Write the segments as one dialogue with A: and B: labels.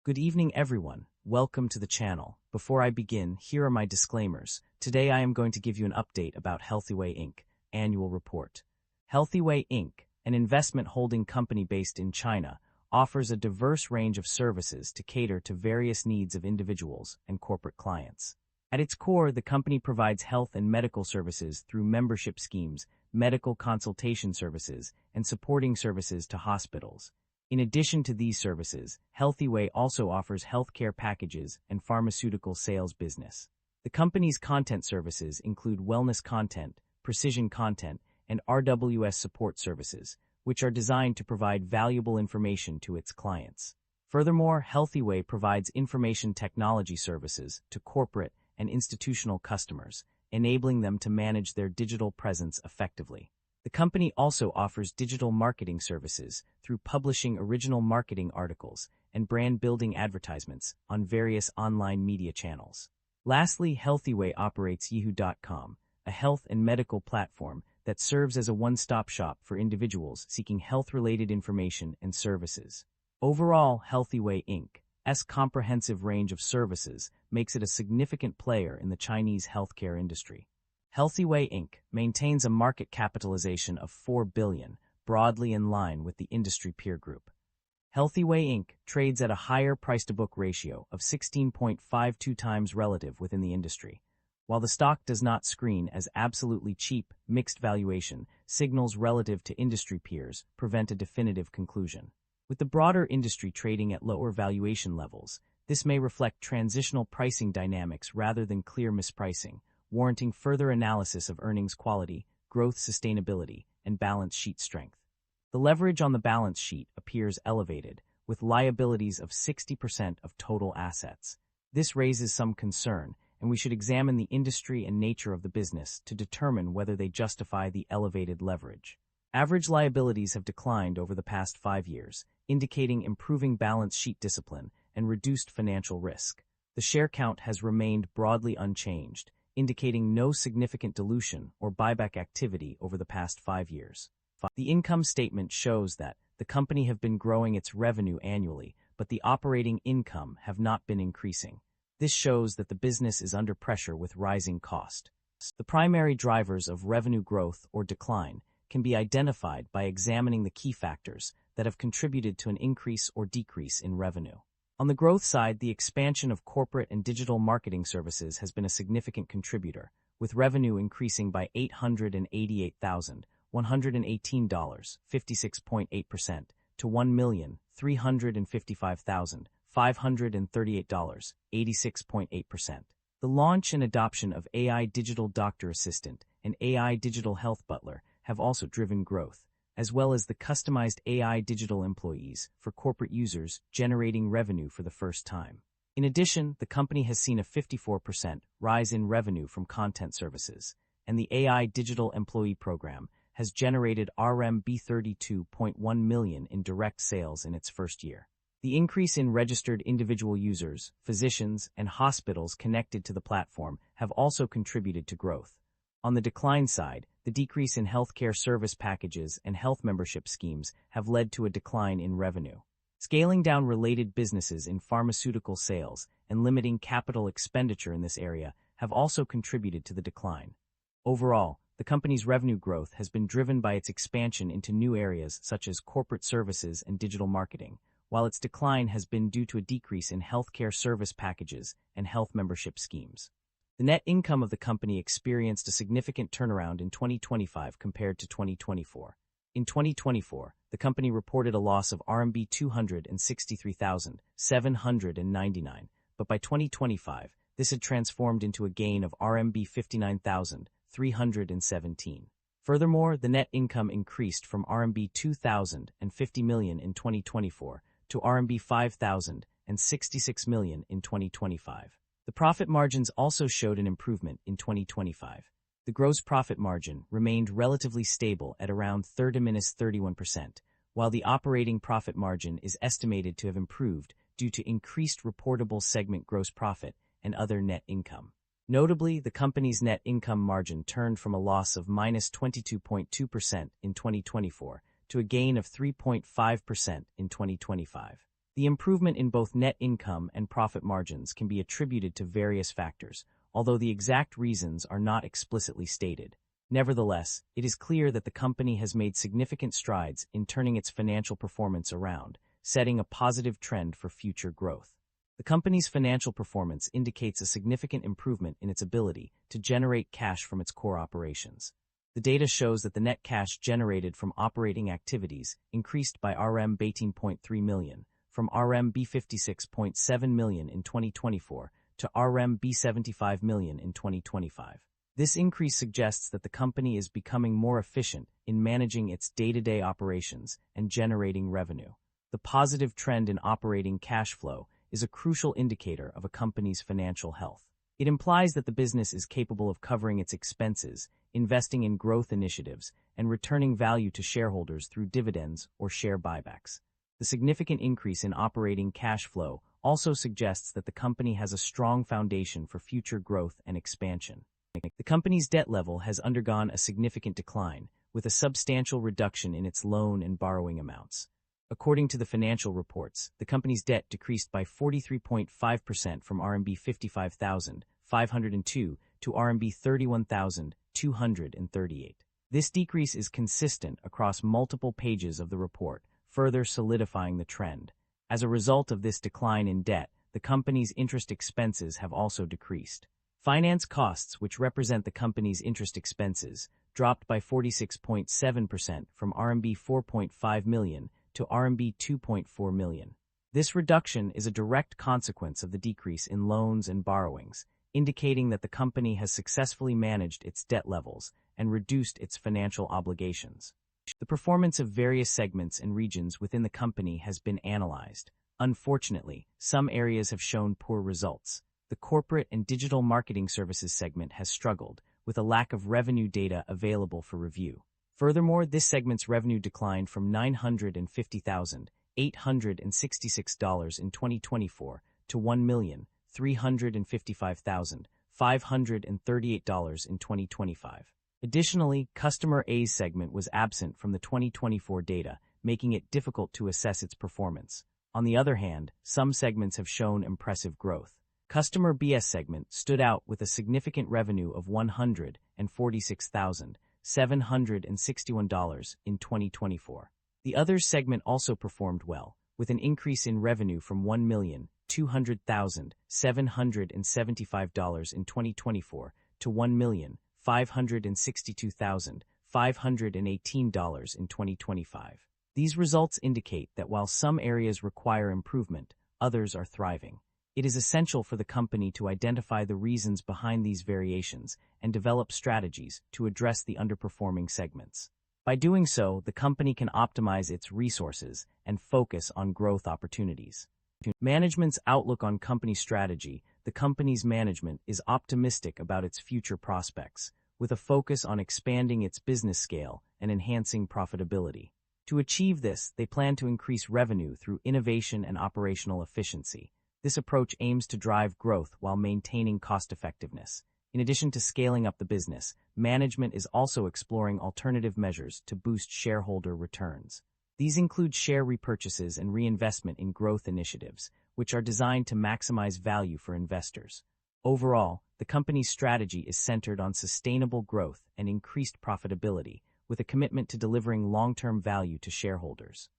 A: Good evening, everyone. Welcome to the channel. Before I begin, here are my disclaimers. Today I am going to give you an update about Healthyway Inc. Annual Report. Healthyway Inc., an investment holding company based in China, offers a diverse range of services to cater to various needs of individuals and corporate clients. At its core, the company provides health and medical services through membership schemes, medical consultation services, and supporting services to hospitals. In addition to these services, Healthyway also offers healthcare packages and pharmaceutical sales business. The company's content services include wellness content, precision content, and RWS support services, which are designed to provide valuable information to its clients. Furthermore, Healthyway provides information technology services to corporate and institutional customers, enabling them to manage their digital presence effectively. The company also offers digital marketing services through publishing original marketing articles and brand-building advertisements on various online media channels. Lastly, Healthyway operates Yahoo.com, a health and medical platform that serves as a one-stop shop for individuals seeking health-related information and services. Overall, Healthyway Inc.'s comprehensive range of services makes it a significant player in the Chinese healthcare industry. Healthyway Inc. maintains a market capitalization of $4 billion, broadly in line with the industry peer group. Healthyway Inc. trades at a higher price-to-book ratio of 16.52 times relative within the industry. While the stock does not screen as absolutely cheap, mixed valuation signals relative to industry peers prevent a definitive conclusion. With the broader industry trading at lower valuation levels, this may reflect transitional pricing dynamics rather than clear mispricing, warranting further analysis of earnings quality, growth sustainability, and balance sheet strength. The leverage on the balance sheet appears elevated, with liabilities of 60% of total assets. This raises some concern, and we should examine the industry and nature of the business to determine whether they justify the elevated leverage. Average liabilities have declined over the past 5 years, indicating improving balance sheet discipline and reduced financial risk. The share count has remained broadly unchanged, indicating no significant dilution or buyback activity over the past 5 years. The income statement shows that the company have been growing its revenue annually, but the operating income have not been increasing. This shows that the business is under pressure with rising cost. The primary drivers of revenue growth or decline can be identified by examining the key factors that have contributed to an increase or decrease in revenue. On the growth side, the expansion of corporate and digital marketing services has been a significant contributor, with revenue increasing by $888,118, 56.8%, to $1,355,538, 86.8%. The launch and adoption of AI Digital Doctor Assistant and AI Digital Health Butler have also driven growth, as well as the customized AI digital employees for corporate users generating revenue for the first time. In addition, the company has seen a 54% rise in revenue from content services, and the AI Digital Employee Program has generated RMB 32.1 million in direct sales in its first year. The increase in registered individual users, physicians, and hospitals connected to the platform have also contributed to growth. On the decline side, the decrease in healthcare service packages and health membership schemes have led to a decline in revenue. Scaling down related businesses in pharmaceutical sales and limiting capital expenditure in this area have also contributed to the decline. Overall, the company's revenue growth has been driven by its expansion into new areas such as corporate services and digital marketing, while its decline has been due to a decrease in healthcare service packages and health membership schemes. The net income of the company experienced a significant turnaround in 2025 compared to 2024. In 2024, the company reported a loss of RMB 263,799, but by 2025, this had transformed into a gain of RMB 59,317. Furthermore, the net income increased from RMB 2,050 million in 2024 to RMB 5,066 million in 2025. The profit margins also showed an improvement in 2025. The gross profit margin remained relatively stable at around 30–31%, while the operating profit margin is estimated to have improved due to increased reportable segment gross profit and other net income. Notably, the company's net income margin turned from a loss of -22.2% in 2024 to a gain of 3.5% in 2025. The improvement in both net income and profit margins can be attributed to various factors, although the exact reasons are not explicitly stated. Nevertheless, it is clear that the company has made significant strides in turning its financial performance around, setting a positive trend for future growth. The company's financial performance indicates a significant improvement in its ability to generate cash from its core operations. The data shows that the net cash generated from operating activities increased by RMB 18.3 million, from RMB 56.7 million in 2024 to RMB 75 million in 2025. This increase suggests that the company is becoming more efficient in managing its day-to-day operations and generating revenue. The positive trend in operating cash flow is a crucial indicator of a company's financial health. It implies that the business is capable of covering its expenses, investing in growth initiatives, and returning value to shareholders through dividends or share buybacks. The significant increase in operating cash flow also suggests that the company has a strong foundation for future growth and expansion. The company's debt level has undergone a significant decline, with a substantial reduction in its loan and borrowing amounts. According to the financial reports, the company's debt decreased by 43.5% from RMB 55,502 to RMB 31,238. This decrease is consistent across multiple pages of the report, further solidifying the trend. As a result of this decline in debt, the company's interest expenses have also decreased. Finance costs, which represent the company's interest expenses, dropped by 46.7% from RMB 4.5 million to RMB 2.4 million. This reduction is a direct consequence of the decrease in loans and borrowings, indicating that the company has successfully managed its debt levels and reduced its financial obligations. The performance of various segments and regions within the company has been analyzed. Unfortunately, some areas have shown poor results. The corporate and digital marketing services segment has struggled, with a lack of revenue data available for review. Furthermore, this segment's revenue declined from $950,866 in 2024 to $1,355,538 in 2025. Additionally, Customer A's segment was absent from the 2024 data, making it difficult to assess its performance. On the other hand, some segments have shown impressive growth. Customer B's segment stood out with a significant revenue of $146,761 in 2024. The Others segment also performed well, with an increase in revenue from $1,200,775 in 2024 to $1,562,518 in 2025. These results indicate that while some areas require improvement, others are thriving. It is essential for the company to identify the reasons behind these variations and develop strategies to address the underperforming segments. By doing so, the company can optimize its resources and focus on growth opportunities. Management's outlook on company strategy. The company's management is optimistic about its future prospects, with a focus on expanding its business scale and enhancing profitability. To achieve this, they plan to increase revenue through innovation and operational efficiency. This approach aims to drive growth while maintaining cost-effectiveness. In addition to scaling up the business, management is also exploring alternative measures to boost shareholder returns. These include share repurchases and reinvestment in growth initiatives, which are designed to maximize value for investors. Overall, the company's strategy is centered on sustainable growth and increased profitability, with a commitment to delivering long-term value to shareholders.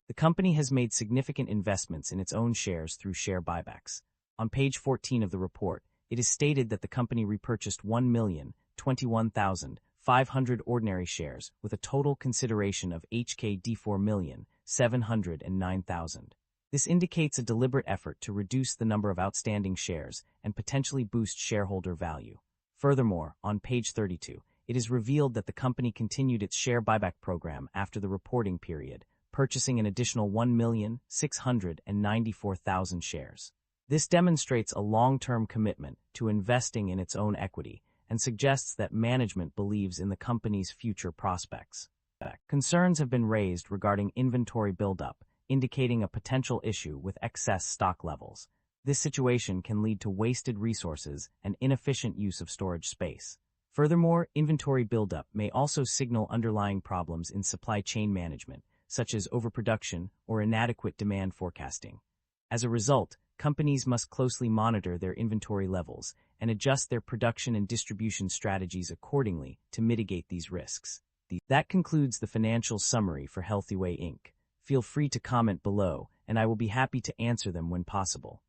A: The company has made significant investments in its own shares through share buybacks. On page 14 of the report, it is stated that the company repurchased 1,021,500 ordinary shares with a total consideration of HKD 4,709,000. This indicates a deliberate effort to reduce the number of outstanding shares and potentially boost shareholder value. Furthermore, on page 32, it is revealed that the company continued its share buyback program after the reporting period, purchasing an additional 1,694,000 shares. This demonstrates a long-term commitment to investing in its own equity and suggests that management believes in the company's future prospects. Concerns have been raised regarding inventory buildup, indicating a potential issue with excess stock levels. This situation can lead to wasted resources and inefficient use of storage space. Furthermore, inventory buildup may also signal underlying problems in supply chain management, such as overproduction or inadequate demand forecasting. As a result, companies must closely monitor their inventory levels and adjust their production and distribution strategies accordingly to mitigate these risks. That concludes the financial summary for Healthyway Inc. Feel free to comment below, and I will be happy to answer them when possible.